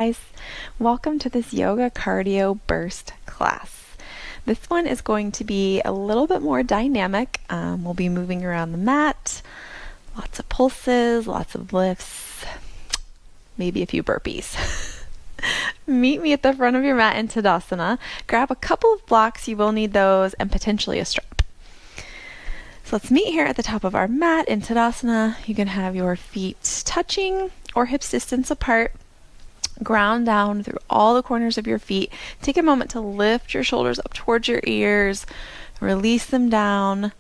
Guys, welcome to this yoga cardio burst class. This one is going to be a little bit more dynamic. We'll be moving around the mat, lots of pulses, lots of lifts, maybe a few burpees. Meet me at the front of your mat in Tadasana. Grab a couple of blocks, you will need those, and potentially a strap. So let's meet here at the top of our mat in Tadasana. You can have your feet touching or hips distance apart. Ground down through all the corners of your feet. Take a moment to lift your shoulders up towards your ears. Release them down.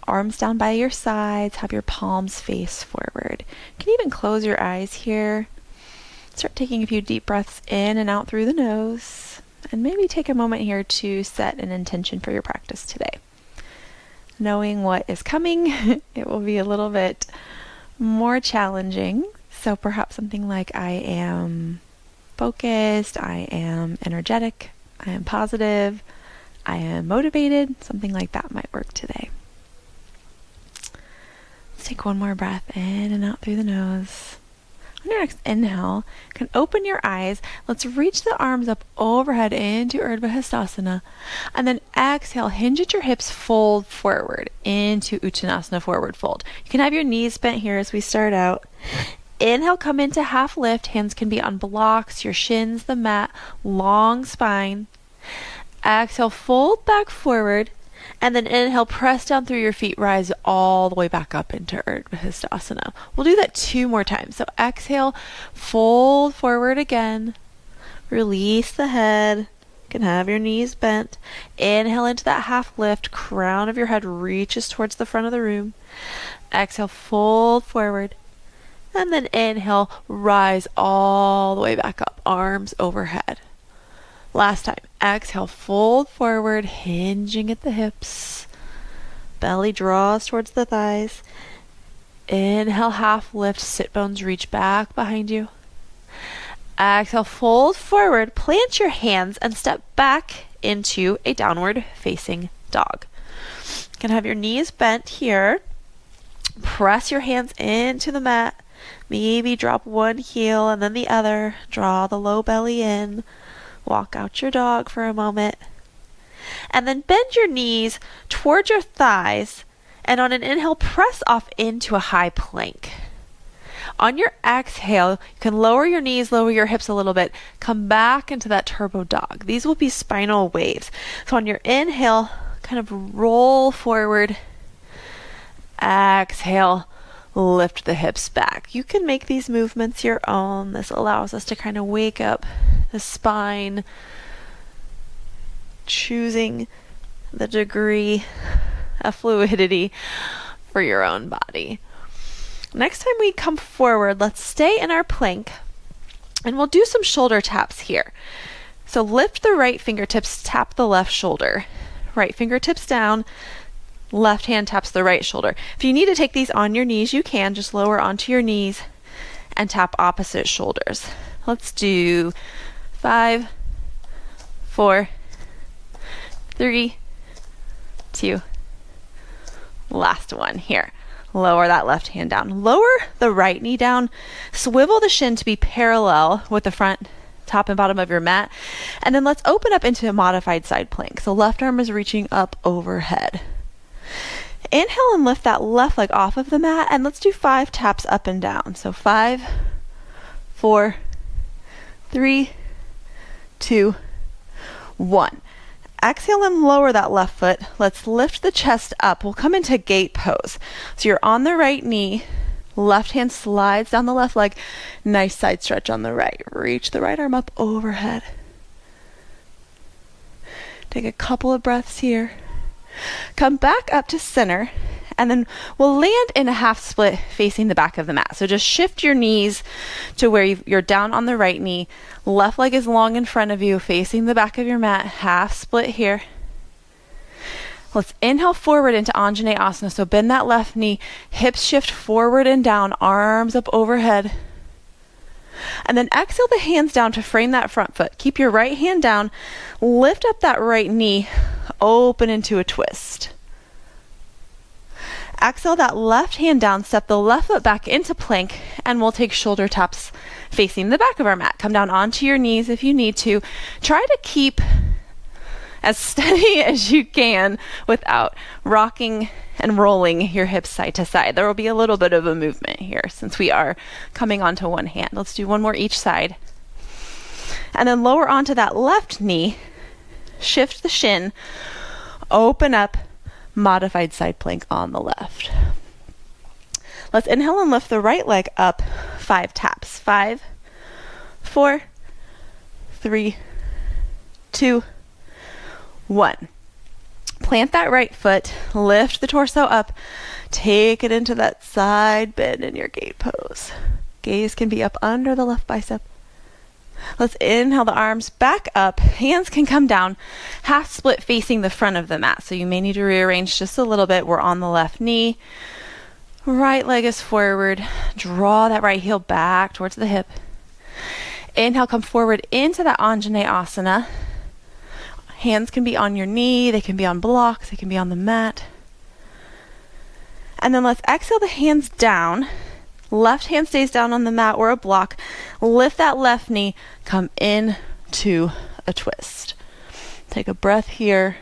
Arms down by your sides. Have your palms face forward. You can even close your eyes here. Start taking a few deep breaths in and out through the nose. And maybe take a moment here to set an intention for your practice today. Knowing what is coming, it will be a little bit more challenging. So perhaps something like I am focused, I am energetic, I am positive, I am motivated. Something like that might work today. Let's take one more breath in and out through the nose. On your next inhale, you can open your eyes. Let's reach the arms up overhead into Urdhva Hastasana. And then exhale, hinge at your hips, fold forward into Uttanasana, forward fold. You can have your knees bent here as we start out. Inhale, come into half lift. Hands can be on blocks, your shins, the mat, long spine. Exhale, fold back forward. And then inhale, press down through your feet, rise all the way back up into Urdhva Hastasana. We'll do that 2 more times. So exhale, fold forward again. Release the head. You can have your knees bent. Inhale into that half lift. Crown of your head reaches towards the front of the room. Exhale, fold forward. And then inhale, rise all the way back up, arms overhead. Last time, exhale, fold forward, hinging at the hips. Belly draws towards the thighs. Inhale, half lift, sit bones reach back behind you. Exhale, fold forward, plant your hands, and step back into a downward facing dog. You can have your knees bent here. Press your hands into the mat. Maybe drop one heel and then the other. Draw the low belly in. Walk out your dog for a moment. And then bend your knees towards your thighs. And on an inhale, press off into a high plank. On your exhale, you can lower your knees, lower your hips a little bit. Come back into that turbo dog. These will be spinal waves. So on your inhale, kind of roll forward. Exhale. Lift the hips back. You can make these movements your own. This allows us to kind of wake up the spine, choosing the degree of fluidity for your own body. Next time we come forward, let's stay in our plank and we'll do some shoulder taps here. So lift the right fingertips, tap the left shoulder. Right fingertips down. Left hand taps the right shoulder. If you need to take these on your knees, you can. Just lower onto your knees and tap opposite shoulders. Let's do 5, 4, 3, 2. Last one here. Lower that left hand down. Lower the right knee down. Swivel the shin to be parallel with the front, top and bottom of your mat. And then let's open up into a modified side plank. So left arm is reaching up overhead. Inhale and lift that left leg off of the mat, and let's do 5 taps up and down. So 5, 4, 3, 2, 1. Exhale and lower that left foot. Let's lift the chest up. We'll come into gate pose. So you're on the right knee, left hand slides down the left leg. Nice side stretch on the right. Reach the right arm up overhead. Take a couple of breaths here. Come back up to center, and then we'll land in a half split facing the back of the mat. So just shift your knees to where you're down on the right knee. Left leg is long in front of you, facing the back of your mat. Half split here. Let's inhale forward into Anjaneyasana. So bend that left knee, hips shift forward and down, arms up overhead. And then exhale the hands down to frame that front foot. Keep your right hand down, lift up that right knee, open into a twist. Exhale that left hand down, step the left foot back into plank, and we'll take shoulder taps facing the back of our mat. Come down onto your knees if you need to. Try to keep as steady as you can without rocking and rolling your hips side to side. There will be a little bit of a movement here since we are coming onto one hand. Let's do one more each side. And then lower onto that left knee, shift the shin, open up, modified side plank on the left. Let's inhale and lift the right leg up 5 taps. 5, 4, 3, 2, 1. Plant that right foot, lift the torso up, take it into that side bend in your gate pose. Gaze can be up under the left bicep. Let's inhale the arms back up, hands can come down, half split facing the front of the mat. So you may need to rearrange just a little bit. We're on the left knee, right leg is forward, draw that right heel back towards the hip. Inhale, come forward into that Anjaneyasana. Hands can be on your knee, they can be on blocks, they can be on the mat. And then let's exhale the hands down. Left hand stays down on the mat or a block. Lift that left knee, come in to a twist. Take a breath here.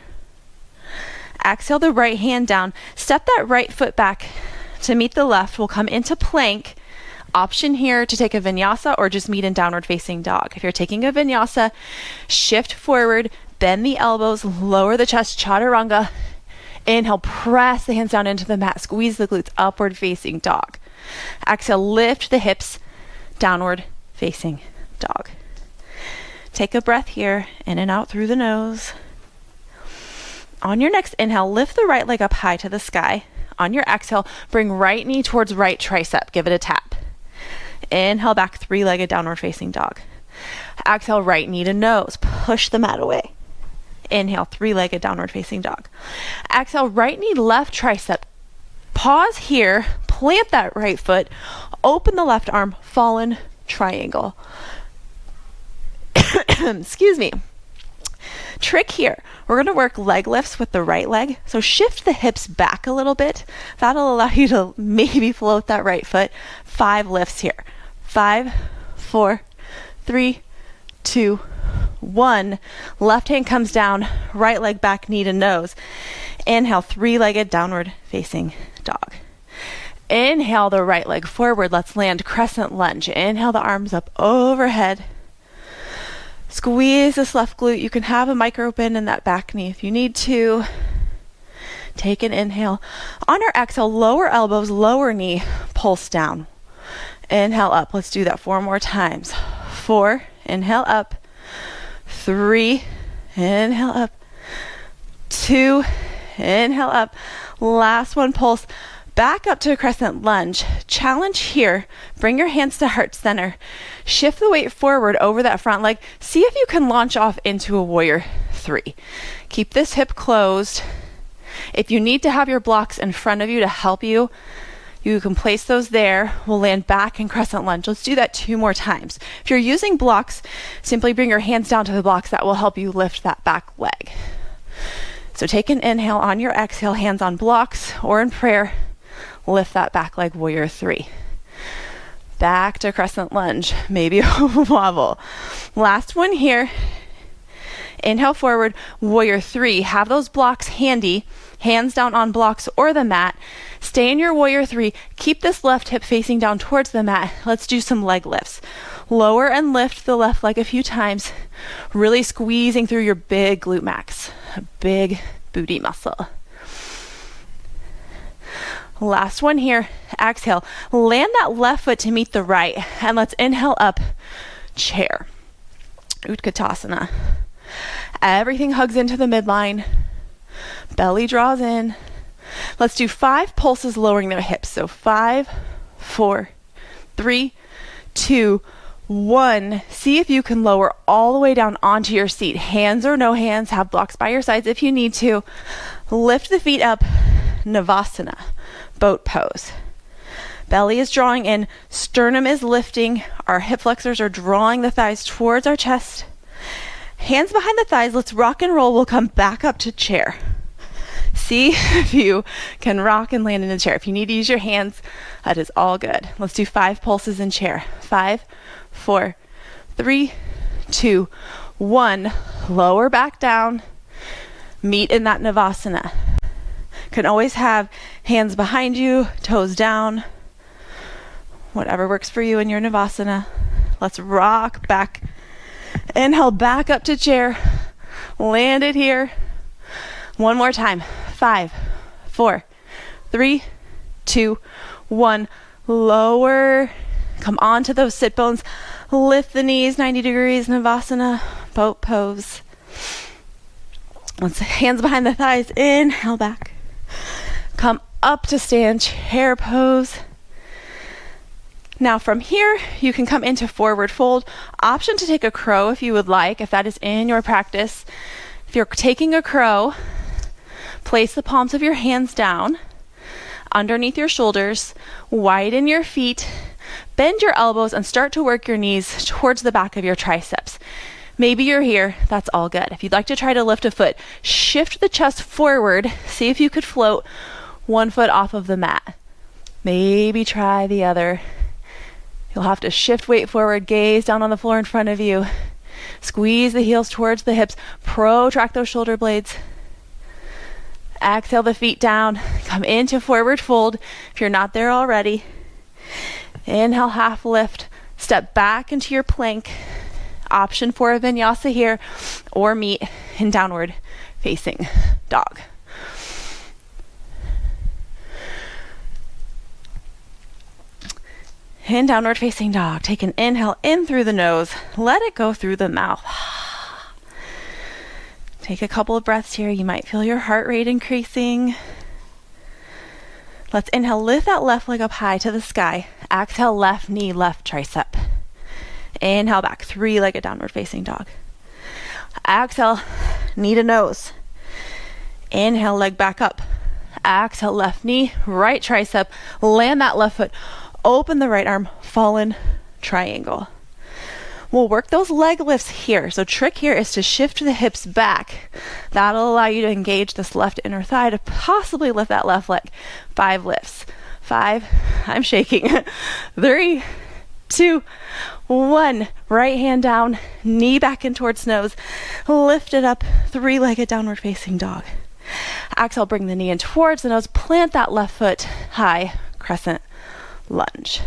Exhale the right hand down. Step that right foot back to meet the left. We'll come into plank. Option here to take a vinyasa or just meet in downward facing dog. If you're taking a vinyasa, shift forward, bend the elbows, lower the chest, chaturanga. Inhale, press the hands down into the mat, squeeze the glutes, upward facing dog. Exhale, lift the hips, downward facing dog. Take a breath here, in and out through the nose. On your next inhale, lift the right leg up high to the sky. On your exhale, bring right knee towards right tricep, give it a tap. Inhale back, 3-legged downward facing dog. Exhale, right knee to nose, push the mat away. Inhale, 3-legged downward facing dog. Exhale, right knee, left tricep. Pause here, plant that right foot, open the left arm, fallen triangle. Excuse me. Trick here. We're going to work leg lifts with the right leg. So shift the hips back a little bit. That'll allow you to maybe float that right foot. 5 lifts here. 5, 4, 3, 2, 1. Left hand comes down, right leg back, knee to nose. Inhale, 3-legged downward facing dog. Inhale the right leg forward. Let's land crescent lunge. Inhale the arms up overhead. Squeeze this left glute. You can have a micro bend in that back knee if you need to. Take an inhale. On our exhale, lower elbows, lower knee, pulse down. Inhale up. Let's do that 4 more times. 4, inhale up. 3, inhale up. 2, inhale up. Last one, pulse. Back up to a crescent lunge. Challenge here. Bring your hands to heart center. Shift the weight forward over that front leg. See if you can launch off into a warrior 3. Keep this hip closed. If you need to have your blocks in front of you to help you, you can place those there. We'll land back in crescent lunge. Let's do that 2 more times. If you're using blocks, simply bring your hands down to the blocks. That will help you lift that back leg. So take an inhale. On your exhale, hands on blocks or in prayer. Lift that back leg, warrior 3. Back to crescent lunge, maybe a wobble. Last one here. Inhale forward, warrior 3. Have those blocks handy, hands down on blocks or the mat. Stay in your warrior 3. Keep this left hip facing down towards the mat. Let's do some leg lifts. Lower and lift the left leg a few times, really squeezing through your big glute max, a big booty muscle. Last one here. Exhale. Land that left foot to meet the right. And let's inhale up. Chair. Utkatasana. Everything hugs into the midline. Belly draws in. Let's do 5 pulses lowering their hips. So 5, 4, 3, 2, 1. See if you can lower all the way down onto your seat. Hands or no hands. Have blocks by your sides if you need to. Lift the feet up. Navasana. Boat pose. Belly is drawing in, sternum is lifting, our hip flexors are drawing the thighs towards our chest. Hands behind the thighs, let's rock and roll. We'll come back up to chair. See if you can rock and land in the chair. If you need to use your hands, that is all good. Let's do 5 pulses in chair. 5, 4, 3, 2, 1. Lower back down. Meet in that Navasana. Can always have hands behind you, toes down. Whatever works for you in your Navasana. Let's rock back. Inhale back up to chair. Land it here. One more time. 5, 4, 3, 2, 1. Lower. Come onto those sit bones. Lift the knees 90 degrees. Navasana. Boat pose. Let's hands behind the thighs. Inhale back. Come up to stand. Chair pose. Now from here, you can come into forward fold. Option to take a crow if you would like, if that is in your practice. If you're taking a crow, place the palms of your hands down underneath your shoulders, widen your feet, bend your elbows, and start to work your knees towards the back of your triceps. Maybe you're here, that's all good. If you'd like to try to lift a foot, shift the chest forward, see if you could float one foot off of the mat. Maybe try the other. You'll have to shift weight forward, gaze down on the floor in front of you. Squeeze the heels towards the hips. Protract those shoulder blades. Exhale the feet down. Come into forward fold if you're not there already. Inhale, half lift. Step back into your plank. Option for a vinyasa here, or meet in downward facing dog. In downward facing dog, take an inhale in through the nose. Let it go through the mouth. Take a couple of breaths here. You might feel your heart rate increasing. Let's inhale, lift that left leg up high to the sky. Exhale, left knee, left tricep. Inhale back, three-legged downward facing dog. Exhale, knee to nose. Inhale, leg back up. Exhale, left knee, right tricep. Land that left foot. Open the right arm, fallen triangle. We'll work those leg lifts here. So trick here is to shift the hips back. That'll allow you to engage this left inner thigh to possibly lift that left leg. 5 lifts. 5, I'm shaking. 3, 2, 1. Right hand down, knee back in towards nose. Lift it up, three-legged downward facing dog. Exhale, bring the knee in towards the nose. Plant that left foot high, crescent lunge.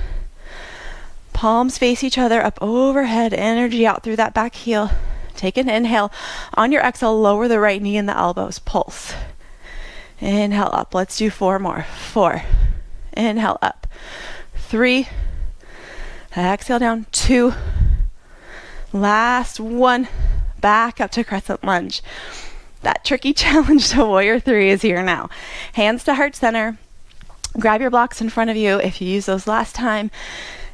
Palms face each other, up overhead, energy out through that back heel. Take an inhale. On your exhale, lower the right knee and the elbows. Pulse. Inhale up. Let's do 4 more. 4. Inhale up. 3. Exhale down. 2. Last 1. Back up to crescent lunge. That tricky challenge to warrior 3 is here now. Hands to heart center. Grab your blocks in front of you if you used those last time.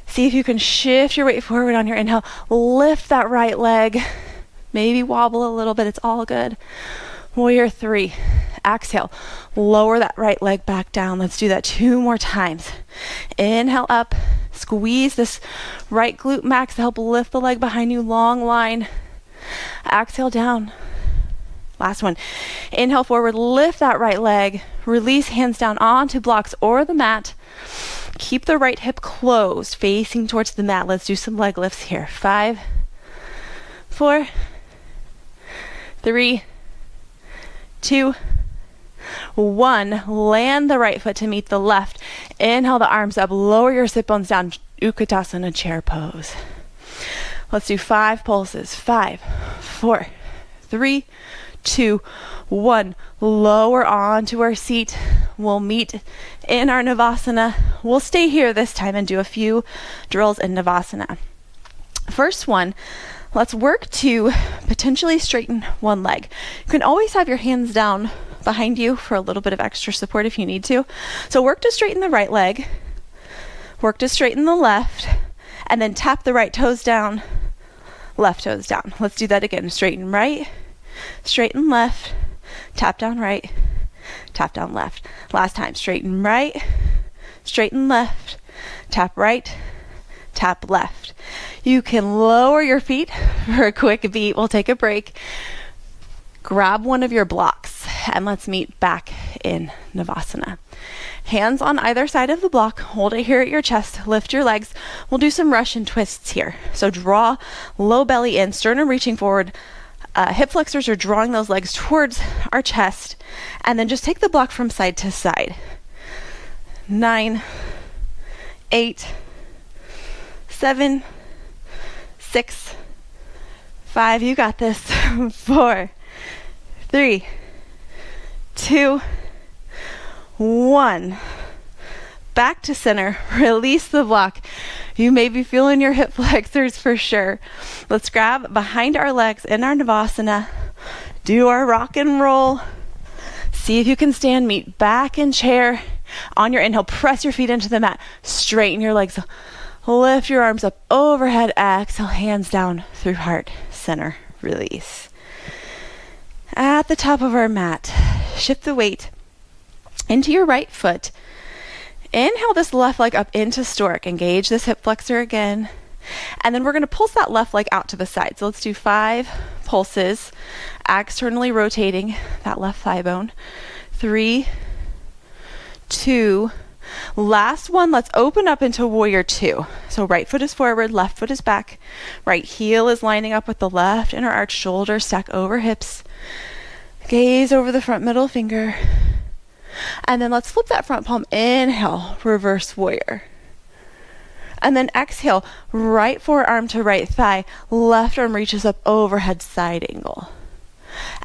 See if you can shift your weight forward on your inhale. Lift that right leg. Maybe wobble a little bit. It's all good. Warrior 3. Exhale. Lower that right leg back down. Let's do that 2 more times. Inhale up. Squeeze this right glute max to help lift the leg behind you. Long line. Exhale down. Last one. Inhale forward, lift that right leg. Release hands down onto blocks or the mat. Keep the right hip closed, facing towards the mat. Let's do some leg lifts here. 5, 4, 3, 2, 1. Land the right foot to meet the left. Inhale the arms up. Lower your sit bones down. Utkatasana chair pose. Let's do 5 pulses. 5, 4, 3, 2, 1. Lower onto our seat. We'll meet in our Navasana. We'll stay here this time and do a few drills in Navasana. First one, let's work to potentially straighten one leg. You can always have your hands down behind you for a little bit of extra support if you need to. So work to straighten the right leg. Work to straighten the left. And then tap the right toes down, left toes down. Let's do that again. Straighten right. Straighten left, tap down right, tap down left. Last time, straighten right, straighten left, tap right, tap left. You can lower your feet for a quick beat. We'll take a break. Grab one of your blocks. and let's meet back in Navasana. Hands on either side of the block, hold it here at your chest, lift your legs. We'll do some Russian twists here. So draw low belly in, sternum reaching forward, hip flexors are drawing those legs towards our chest, and then just take the block from side to side. 9, 8, 7, 6, 5, you got this. 4, 3, 2, 1. Back to center. Release the block. You may be feeling your hip flexors for sure. Let's grab behind our legs in our Navasana. Do our rock and roll. See if you can stand. Meet back in chair. On your inhale, press your feet into the mat. Straighten your legs. Lift your arms up overhead. Exhale, hands down through heart, center, release. At the top of our mat, shift the weight into your right foot. Inhale this left leg up into stork. Engage this hip flexor again. And then we're going to pulse that left leg out to the side. So let's do 5 pulses, externally rotating that left thigh bone. 3, 2, last one, let's open up into warrior 2. So right foot is forward, left foot is back. Right heel is lining up with the left inner arch shoulder, stack over hips. Gaze over the front middle finger. And then let's flip that front palm. Inhale, reverse warrior. And then exhale, right forearm to right thigh, left arm reaches up overhead side angle.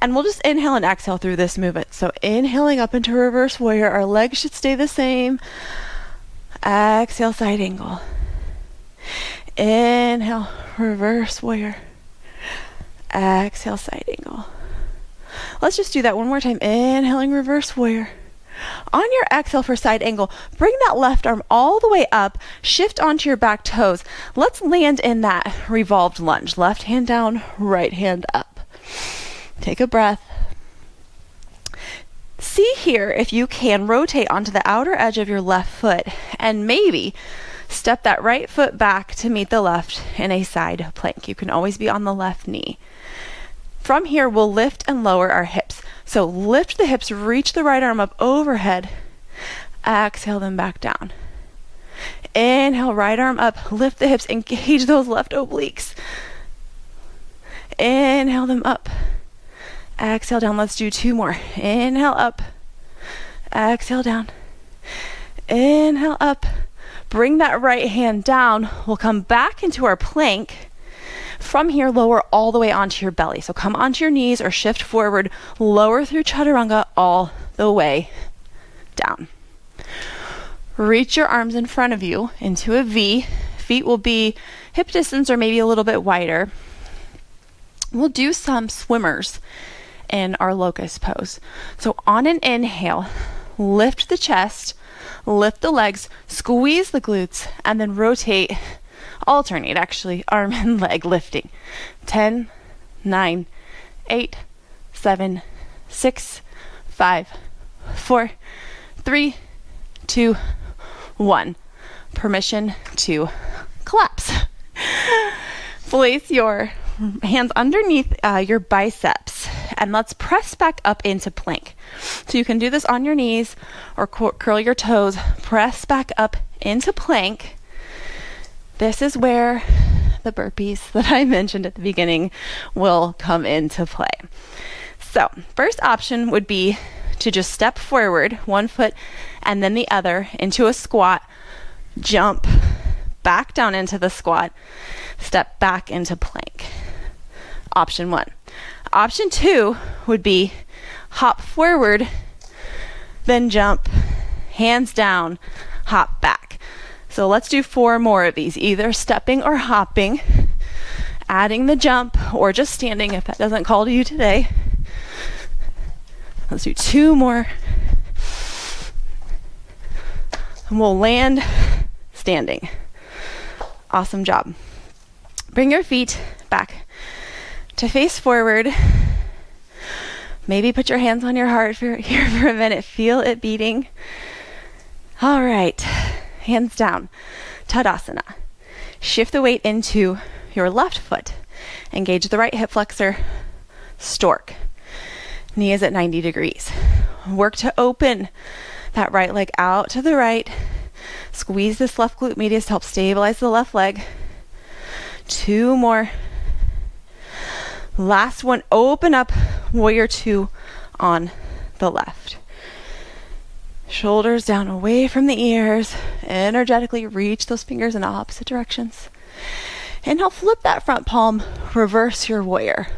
And we'll just inhale and exhale through this movement. So inhaling up into reverse warrior, our legs should stay the same. Exhale, side angle. Inhale, reverse warrior. Exhale, side angle. Let's just do that one more time. Inhaling, reverse warrior. On your exhale for side angle, bring that left arm all the way up, shift onto your back toes. Let's land in that revolved lunge. Left hand down, right hand up. Take a breath. See here if you can rotate onto the outer edge of your left foot and maybe step that right foot back to meet the left in a side plank. You can always be on the left knee. From here, we'll lift and lower our hips. So lift the hips, reach the right arm up overhead. Exhale them back down. Inhale, right arm up, lift the hips, engage those left obliques. Inhale them up. Exhale down. Let's do 2 more. Inhale up. Exhale down. Inhale up. Bring that right hand down. We'll come back into our plank. From here, lower all the way onto your belly. So come onto your knees or shift forward, lower through chaturanga all the way down. Reach your arms in front of you into a V. Feet will be hip distance or maybe a little bit wider. We'll do some swimmers in our locust pose. So on an inhale, lift the chest, lift the legs, squeeze the glutes, and then rotate. Alternate, actually, arm and leg lifting. 10, 9, 8, 7, 6, 5, 4, 3, 2, 1. Permission to collapse. Place your hands underneath your biceps and let's press back up into plank. So you can do this on your knees or curl your toes. Press back up into plank. This is where the burpees that I mentioned at the beginning will come into play. So first option would be to just step forward, one foot and then the other into a squat, jump back down into the squat, step back into plank. Option 1. Option 2 would be hop forward, then jump, hands down, hop back. So let's do 4 more of these, either stepping or hopping, adding the jump, or just standing if that doesn't call to you today. Let's do 2 more. And we'll land standing. Awesome job. Bring your feet back to face forward. Maybe put your hands on your heart here for a minute. Feel it beating. All right. Hands down. Tadasana. Shift the weight into your left foot. Engage the right hip flexor. Stork. Knee is at 90 degrees. Work to open that right leg out to the right. Squeeze this left glute medius to help stabilize the left leg. 2 more. Last one, open up, warrior 2 on the left. Shoulders down away from the ears. Energetically reach those fingers in opposite directions. Inhale, flip that front palm, reverse your warrior.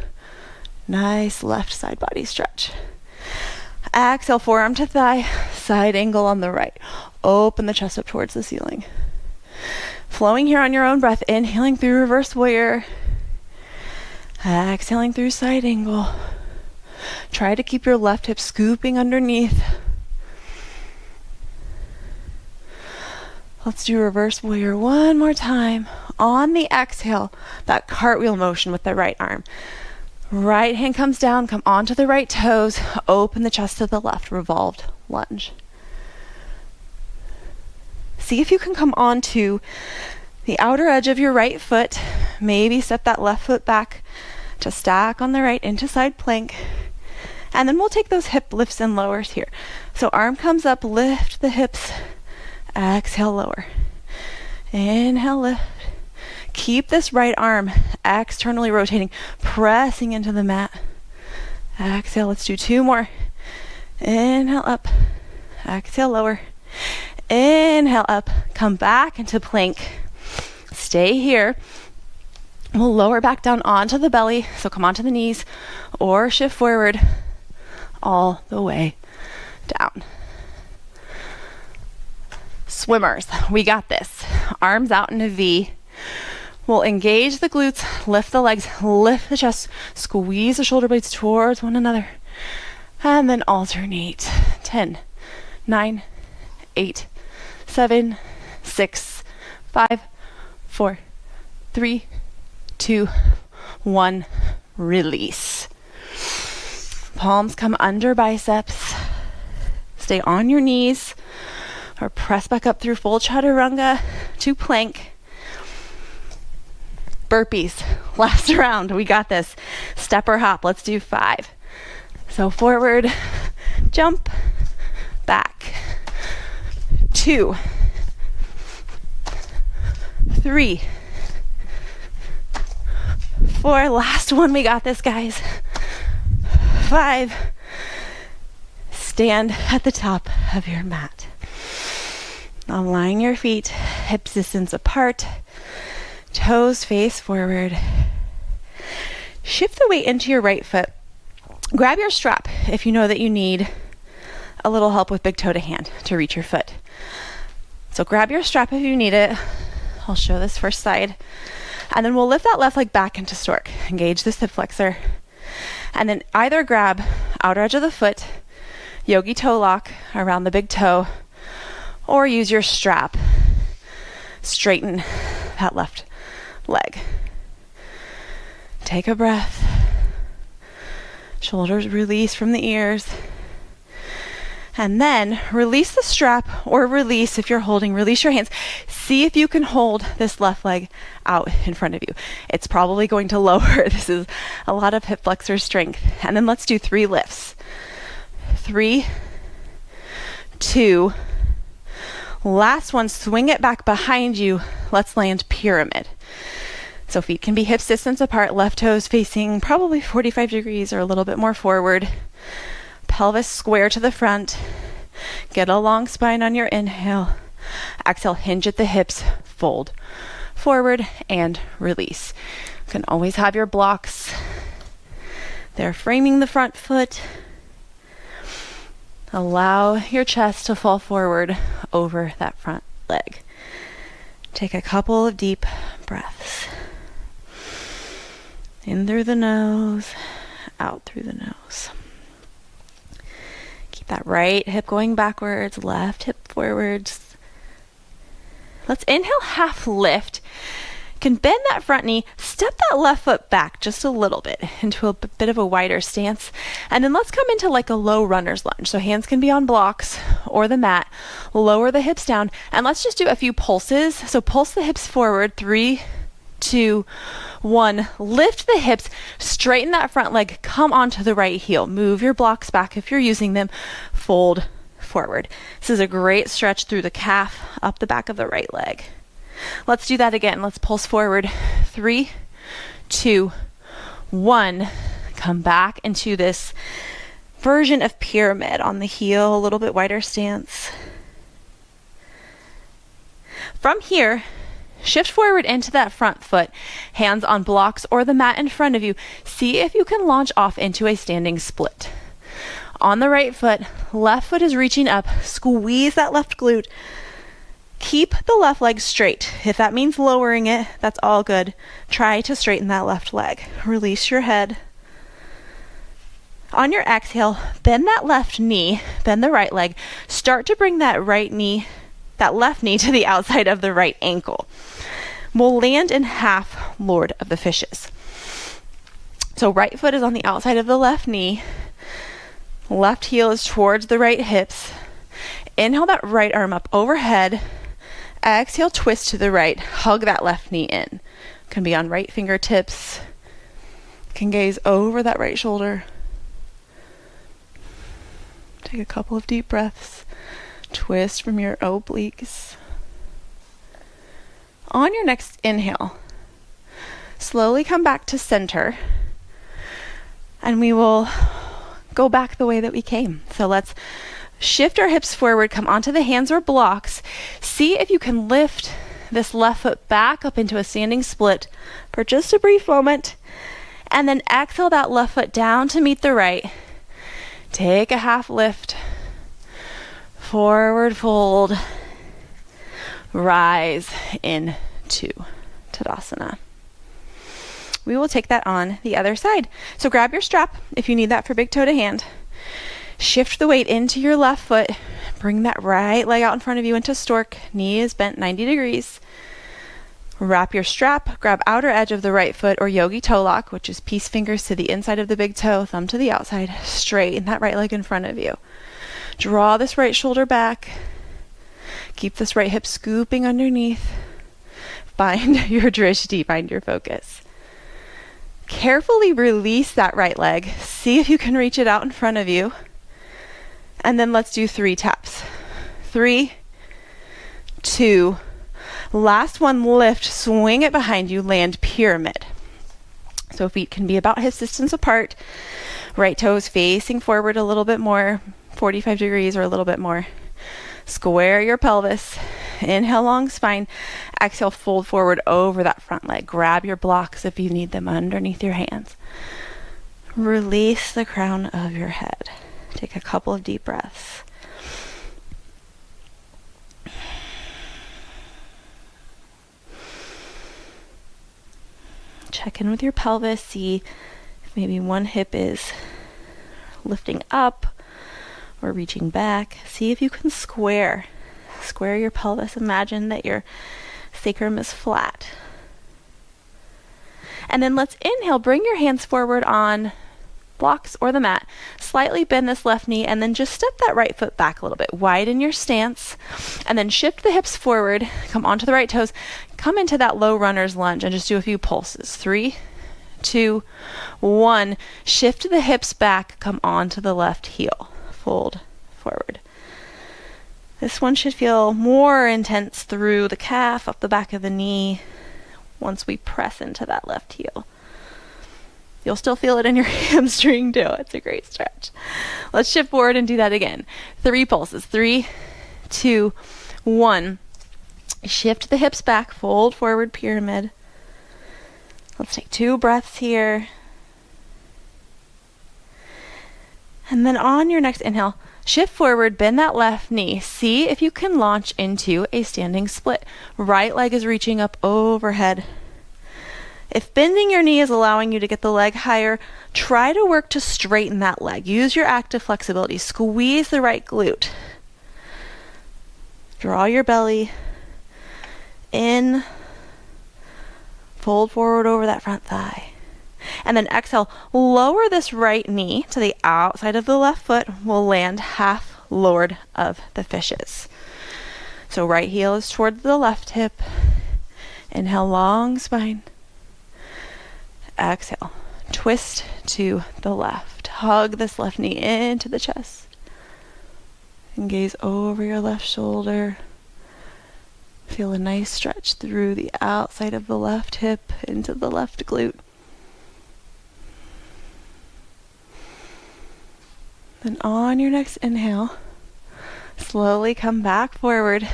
Nice left side body stretch. Exhale, forearm to thigh, side angle on the right. Open the chest up towards the ceiling. Flowing here on your own breath, inhaling through reverse warrior. Exhaling through side angle. Try to keep your left hip scooping underneath. Let's do reverse warrior one more time. On the exhale, that cartwheel motion with the right arm. Right hand comes down, come onto the right toes, open the chest to the left, revolved lunge. See if you can come onto the outer edge of your right foot. Maybe step that left foot back to stack on the right into side plank. And then we'll take those hip lifts and lowers here. So arm comes up, lift the hips, exhale, lower. Inhale, lift. Keep this right arm externally rotating, pressing into the mat. Exhale, let's do 2 more. Inhale, up. Exhale, lower. Inhale, up. Come back into plank. Stay here. We'll lower back down onto the belly, so come onto the knees, or shift forward all the way down. Swimmers, we got this. Arms out in a V. We'll engage the glutes, lift the legs, lift the chest, squeeze the shoulder blades towards one another, and then alternate. 10, 9, 8, 7, 6, 5, 4, 3, 2, 1. Release. Palms come under biceps. Stay on your knees or press back up through full chaturanga to plank. Burpees. Last round. We got this. Step or hop. Let's do 5. So forward, jump, back. 2, 3, 4. Last one. We got this, guys. 5. Stand at the top of your mat. Align your feet, hips distance apart, toes face forward. Shift the weight into your right foot. Grab your strap if you know that you need a little help with big toe to hand to reach your foot. So grab your strap if you need it. I'll show this first side. And then we'll lift that left leg back into stork. Engage this hip flexor. And then either grab outer edge of the foot, yogi toe lock around the big toe, or use your strap. Straighten that left leg. Take a breath. Shoulders release from the ears. And then release the strap, or release if you're holding, release your hands. See if you can hold this left leg out in front of you. It's probably going to lower. This is a lot of hip flexor strength. And then let's do 3 lifts. 3, 2, last one, swing it back behind you. Let's land pyramid. So feet can be hips distance apart, left toes facing probably 45 degrees or a little bit more forward. Pelvis square to the front. Get a long spine on your inhale. Exhale, hinge at the hips, fold forward and release. You can always have your blocks. They're framing the front foot. Allow your chest to fall forward over that front leg. Take a couple of deep breaths. In through the nose, out through the nose. Keep that right hip going backwards, left hip forwards. Let's inhale, half lift. You can bend that front knee, step that left foot back just a little bit into a bit of a wider stance. And then let's come into like a low runner's lunge. So hands can be on blocks or the mat. Lower the hips down. And let's just do a few pulses. So pulse the hips forward. 3, 2, 1. Lift the hips, straighten that front leg, come onto the right heel. Move your blocks back if you're using them. Fold forward. This is a great stretch through the calf, up the back of the right leg. Let's do that again. Let's pulse forward. 3, 2, 1. Come back into this version of pyramid on the heel, a little bit wider stance. From here, shift forward into that front foot, hands on blocks or the mat in front of you. See if you can launch off into a standing split. On the right foot, left foot is reaching up. Squeeze that left glute. Keep the left leg straight. If that means lowering it, that's all good. Try to straighten that left leg. Release your head. On your exhale, bend that left knee, bend the right leg. Start to bring that left knee to the outside of the right ankle. We'll land in half Lord of the Fishes. So right foot is on the outside of the left knee. Left heel is towards the right hips. Inhale that right arm up overhead. Exhale, twist to the right. Hug that left knee in. Can be on right fingertips. Can gaze over that right shoulder. Take a couple of deep breaths. Twist from your obliques. On your next inhale, slowly come back to center, and we will go back the way that we came. So let's shift our hips forward, come onto the hands or blocks. See if you can lift this left foot back up into a standing split for just a brief moment, and then exhale that left foot down to meet the right. Take a half lift. Forward fold, rise into Tadasana. We will take that on the other side. So grab your strap if you need that for big toe to hand. Shift the weight into your left foot. Bring that right leg out in front of you into stork. Knee is bent 90 degrees. Wrap your strap, grab outer edge of the right foot or yogi toe lock, which is peace fingers to the inside of the big toe, thumb to the outside. Straighten that right leg in front of you. Draw this right shoulder back. Keep this right hip scooping underneath. Find your drishti, find your focus. Carefully release that right leg. See if you can reach it out in front of you. And then let's do 3 taps. 3, 2, last one, lift, swing it behind you, land pyramid. So feet can be about hip distance apart. Right toes facing forward a little bit more, 45 degrees or a little bit more. Square your pelvis. Inhale, long spine. Exhale, fold forward over that front leg. Grab your blocks if you need them underneath your hands. Release the crown of your head. Take a couple of deep breaths. Check in with your pelvis. See if maybe one hip is lifting up or reaching back. See if you can square your pelvis. Imagine that your sacrum is flat. And then let's inhale, bring your hands forward on blocks or the mat. Slightly bend this left knee and then just step that right foot back a little bit. Widen your stance and then shift the hips forward. Come onto the right toes. Come into that low runner's lunge and just do a few pulses. 3, 2, 1. Shift the hips back. Come onto the left heel. Fold forward. This one should feel more intense through the calf, up the back of the knee, once we press into that left heel. You'll still feel it in your hamstring too. It's a great stretch. Let's shift forward and do that again. 3 pulses. 3, 2, 1. Shift the hips back, fold forward, pyramid. Let's take 2 breaths here. And then on your next inhale, shift forward, bend that left knee. See if you can launch into a standing split. Right leg is reaching up overhead. If bending your knee is allowing you to get the leg higher, try to work to straighten that leg. Use your active flexibility. Squeeze the right glute. Draw your belly in. Fold forward over that front thigh. And then exhale, lower this right knee to the outside of the left foot. We'll land half Lord of the Fishes. So right heel is toward the left hip. Inhale, long spine. exhale. Twist to the left. Hug this left knee into the chest. And gaze over your left shoulder. Feel a nice stretch through the outside of the left hip into the left glute. Then on your next inhale, slowly come back forward.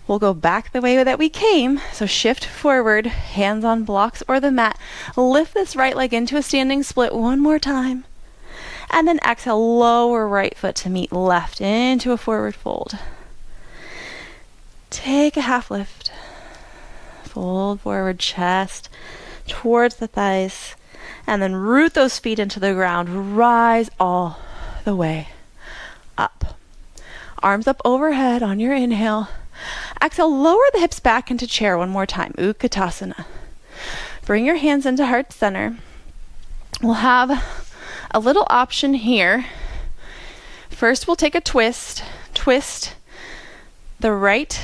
We'll go back the way that we came. So shift forward, hands on blocks or the mat. Lift this right leg into a standing split one more time. And then exhale, lower right foot to meet left into a forward fold. Take a half lift. Fold forward, chest towards the thighs. And then root those feet into the ground. Rise all the way up. Arms up overhead on your inhale. Exhale, lower the hips back into chair one more time. Utkatasana. Bring your hands into heart center. We'll have a little option here. First, we'll take a twist. Twist the right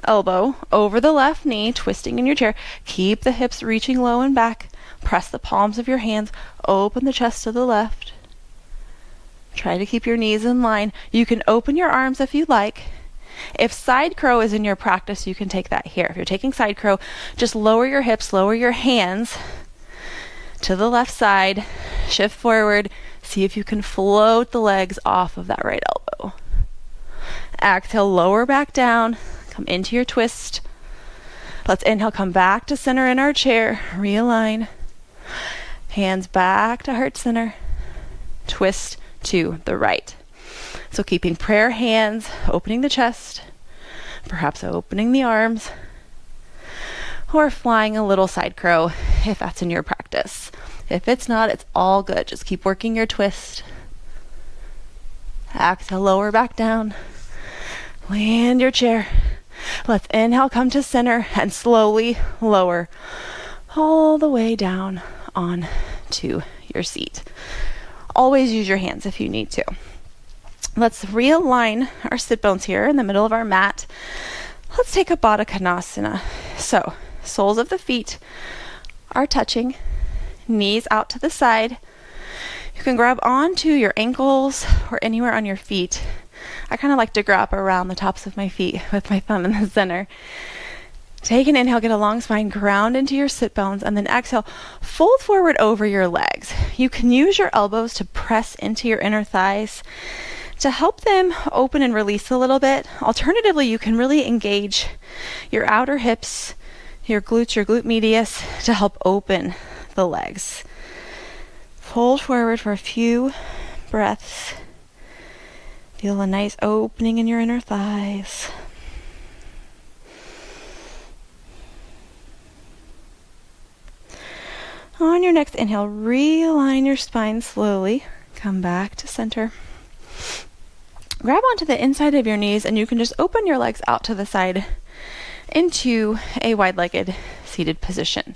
elbow over the left knee, twisting in your chair. Keep the hips reaching low and back. Press the palms of your hands. Open the chest to the left. Try to keep your knees in line. You can open your arms if you like. If side crow is in your practice, you can take that here. If you're taking side crow, just lower your hips, lower your hands to the left side, shift forward, see if you can float the legs off of that right elbow. Exhale, lower back down, come into your twist. Let's inhale, come back to center in our chair, realign. Hands back to heart center, twist to the right. So keeping prayer hands, opening the chest, perhaps opening the arms, or flying a little side crow if that's in your practice. If it's not, it's all good. Just keep working your twist. Exhale, lower back down. Land your chair. Let's inhale, come to center, and slowly lower all the way down on to your seat. Always use your hands if you need to. Let's realign our sit bones here in the middle of our mat. Let's take a Baddha Konasana. So, soles of the feet are touching, knees out to the side. You can grab onto your ankles or anywhere on your feet. I kind of like to grab around the tops of my feet with my thumb in the center. Take an inhale, get a long spine, ground into your sit bones, and then exhale, fold forward over your legs. You can use your elbows to press into your inner thighs to help them open and release a little bit. Alternatively, you can really engage your outer hips, your glutes, your glute medius to help open the legs. Fold forward for a few breaths. Feel a nice opening in your inner thighs. On your next inhale, realign your spine slowly. Come back to center. Grab onto the inside of your knees and you can just open your legs out to the side into a wide-legged seated position.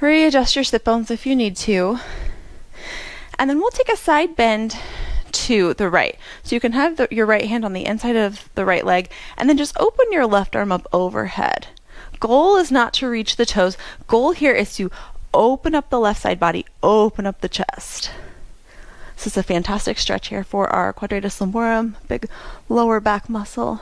Readjust your sit bones if you need to. And then we'll take a side bend to the right. So you can have your right hand on the inside of the right leg and then just open your left arm up overhead. Goal is not to reach the toes. Goal here is to open up the left side body, open up the chest. This is a fantastic stretch here for our quadratus lumborum, big lower back muscle.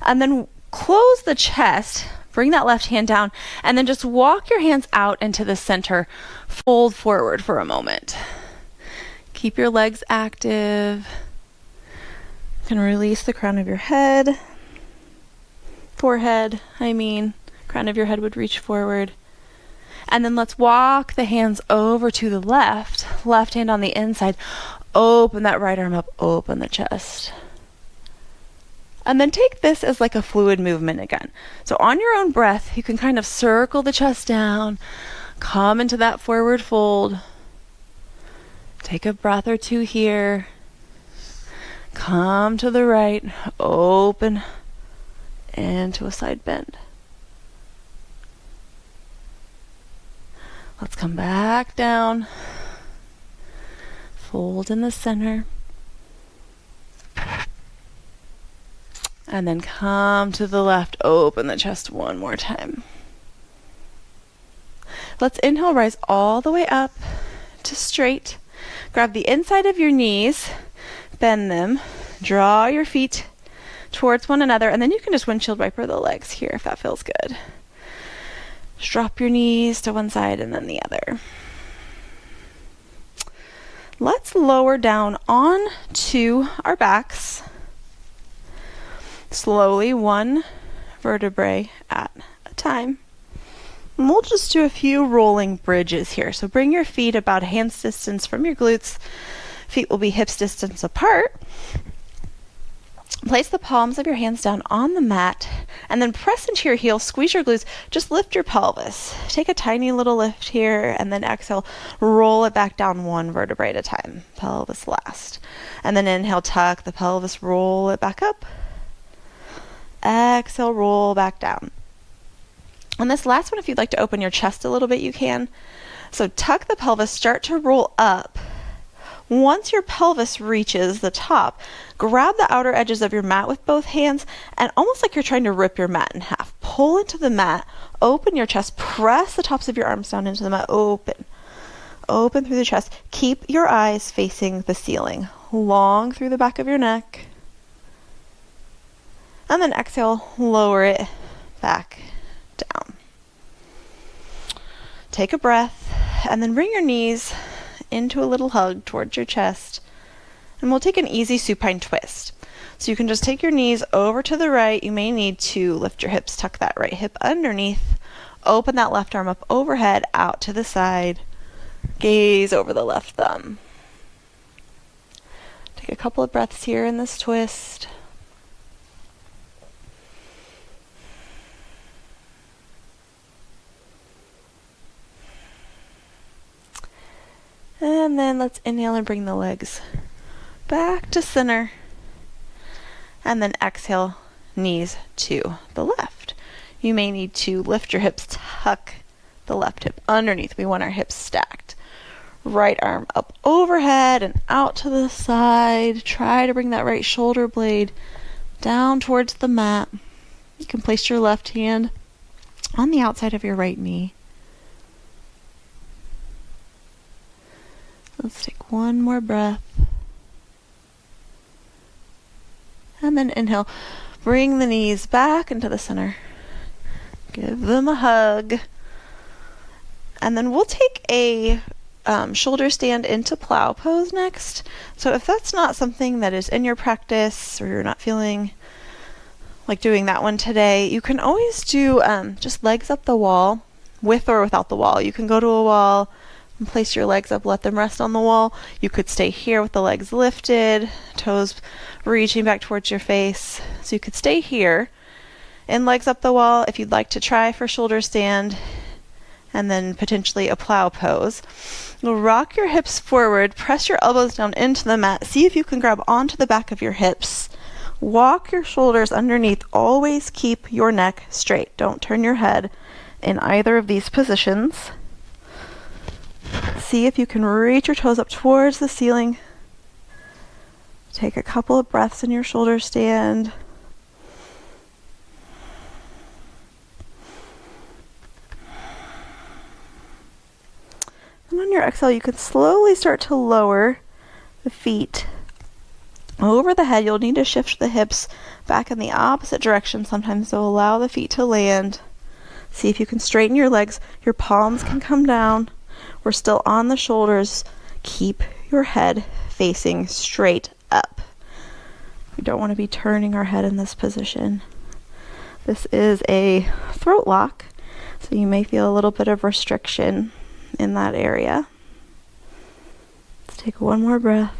And then close the chest, bring that left hand down, and then just walk your hands out into the center. Fold forward for a moment. Keep your legs active. You can release the crown of your head. Crown of your head would reach forward. And then let's walk the hands over to the left hand on the inside. Open that right arm up, open the chest. And then take this as like a fluid movement again. So on your own breath, you can kind of circle the chest down, come into that forward fold. Take a breath or two here. Come to the right, open into a side bend. Let's come back down. Fold in the center. And then come to the left, open the chest one more time. Let's inhale, rise all the way up to straight. Grab the inside of your knees, bend them, draw your feet towards one another, and then you can just windshield wiper the legs here if that feels good. Just drop your knees to one side and then the other. Let's lower down onto our backs. Slowly, one vertebrae at a time. And we'll just do a few rolling bridges here. So bring your feet about a hand's distance from your glutes. Feet will be hips distance apart. Place the palms of your hands down on the mat and then press into your heels, squeeze your glutes, just lift your pelvis. Take a tiny little lift here and then exhale, roll it back down one vertebrae at a time, pelvis last. And then inhale, tuck the pelvis, roll it back up. Exhale, roll back down. On this last one, if you'd like to open your chest a little bit, you can. So tuck the pelvis, start to roll up. Once your pelvis reaches the top, grab the outer edges of your mat with both hands and almost like you're trying to rip your mat in half. Pull into the mat, open your chest, press the tops of your arms down into the mat, open. Open through the chest. Keep your eyes facing the ceiling, long through the back of your neck. And then exhale, lower it back down. Take a breath and then bring your knees into a little hug towards your chest, and we'll take an easy supine twist. So you can just take your knees over to the right. You may need to lift your hips, tuck that right hip underneath, open that left arm up overhead, out to the side, gaze over the left thumb. Take a couple of breaths here in this twist. And then let's inhale and bring the legs back to center. And then exhale, knees to the left. You may need to lift your hips, tuck the left hip underneath. We want our hips stacked. Right arm up overhead and out to the side. Try to bring that right shoulder blade down towards the mat. You can place your left hand on the outside of your right knee. Let's take one more breath. And then inhale. Bring the knees back into the center. Give them a hug. And then we'll take a shoulder stand into plow pose next. So if that's not something that is in your practice or you're not feeling like doing that one today, you can always do just legs up the wall, with or without the wall. You can go to a wall and place your legs up, let them rest on the wall. You could stay here with the legs lifted, toes reaching back towards your face. So you could stay here in legs up the wall if you'd like to try for shoulder stand and then potentially a plow pose. You'll rock your hips forward, press your elbows down into the mat. See if you can grab onto the back of your hips. Walk your shoulders underneath. Always keep your neck straight. Don't turn your head in either of these positions. See if you can reach your toes up towards the ceiling. Take a couple of breaths in your shoulder stand. And on your exhale, you can slowly start to lower the feet over the head. You'll need to shift the hips back in the opposite direction sometimes, so allow the feet to land. See if you can straighten your legs. Your palms can come down. We're still on the shoulders. Keep your head facing straight up. We don't want to be turning our head in this position. This is a throat lock, so you may feel a little bit of restriction in that area. Let's take one more breath.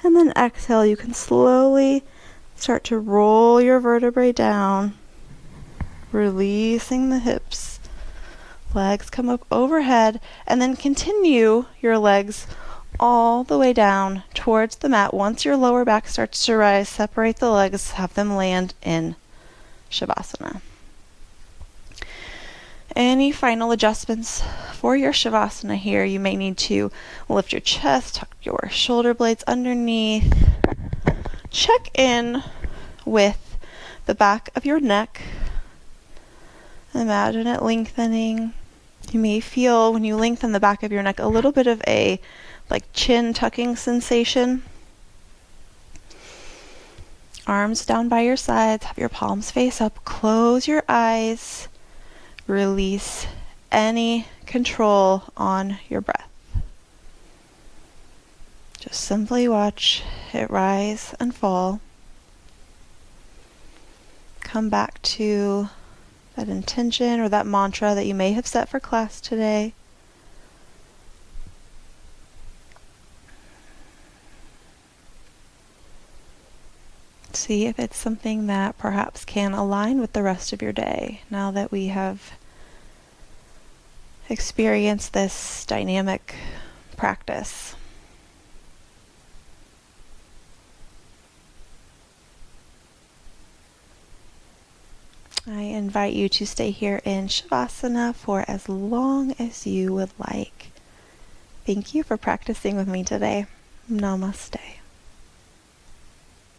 And then exhale. You can slowly start to roll your vertebrae down, releasing the hips. Legs come up overhead, and then continue your legs all the way down towards the mat. Once your lower back starts to rise, separate the legs, have them land in Shavasana. Any final adjustments for your Shavasana here? You may need to lift your chest, tuck your shoulder blades underneath. Check in with the back of your neck. Imagine it lengthening. You may feel when you lengthen the back of your neck a little bit of a chin tucking sensation. Arms down by your sides, have your palms face up, close your eyes, release any control on your breath. Just simply watch it rise and fall. Come back to that intention or that mantra that you may have set for class today. See if it's something that perhaps can align with the rest of your day now that we have experienced this dynamic practice. I invite you to stay here in Shavasana for as long as you would like. Thank you for practicing with me today. Namaste.